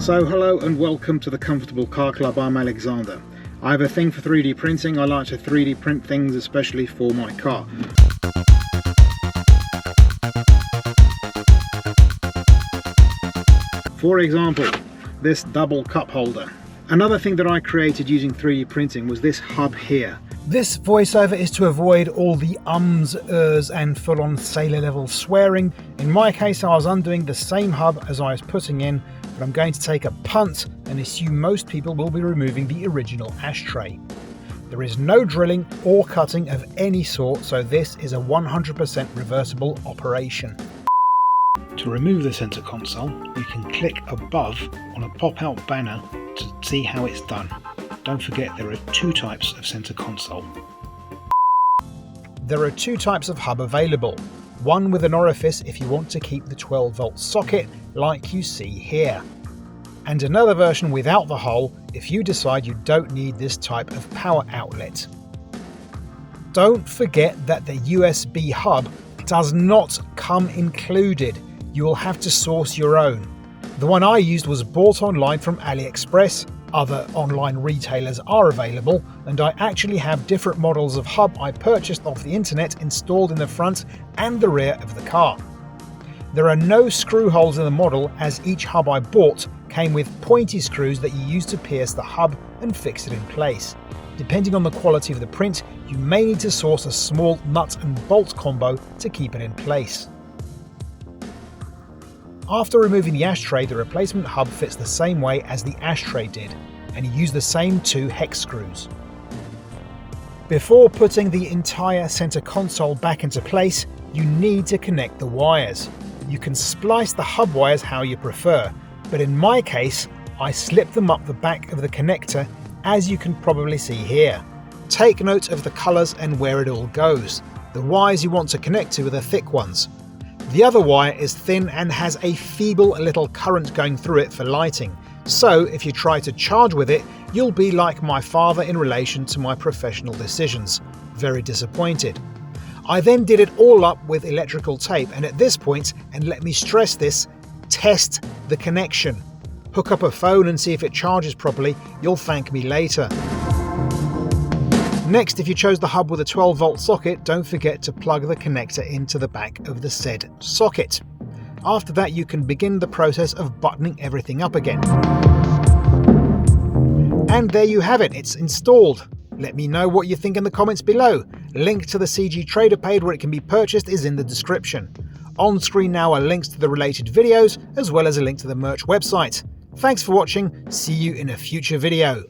So hello and welcome to the Comfortable Car Club. I'm Alexander. I have a thing for 3D printing. I like to 3D print things, especially for my car. For example, this double cup holder. Another thing that I created using 3D printing was this hub here. This voiceover is to avoid all the ums, ers and full-on sailor level swearing. In my case, I was undoing the same hub as I was putting in, but I'm going to take a punt and assume most people will be removing the original ashtray. There is no drilling or cutting of any sort, so this is a 100% reversible operation. To remove the center console, you can click above on a pop-out banner to see how it's done. Don't forget there are two types of center console. There are two types of hub available. One with an orifice if you want to keep the 12-volt socket like you see here. And another version without the hole if you decide you don't need this type of power outlet. Don't forget that the USB hub does not come included. You will have to source your own. The one I used was bought online from AliExpress. Other online retailers are available, and I actually have different models of hub I purchased off the internet installed in the front and the rear of the car. There are no screw holes in the model, as each hub I bought came with pointy screws that you use to pierce the hub and fix it in place. Depending on the quality of the print, you may need to source a small nut and bolt combo to keep it in place. After removing the ashtray, the replacement hub fits the same way as the ashtray did, and you use the same two hex screws. Before putting the entire center console back into place, you need to connect the wires. You can splice the hub wires how you prefer, but in my case, I slip them up the back of the connector, as you can probably see here. Take note of the colors and where it all goes. The wires you want to connect to are the thick ones. The other wire is thin and has a feeble little current going through it for lighting, so if you try to charge with it, you'll be like my father in relation to my professional decisions, very disappointed. I then did it all up with electrical tape, and at this point, and let me stress this, test the connection. Hook up a phone and see if it charges properly, you'll thank me later. Next, if you chose the hub with a 12-volt socket, don't forget to plug the connector into the back of the said socket. After that, you can begin the process of buttoning everything up again. And there you have it, it's installed. Let me know what you think in the comments below. Link to the CG Trader page where it can be purchased is in the description. On screen now are links to the related videos, as well as a link to the merch website. Thanks for watching, see you in a future video.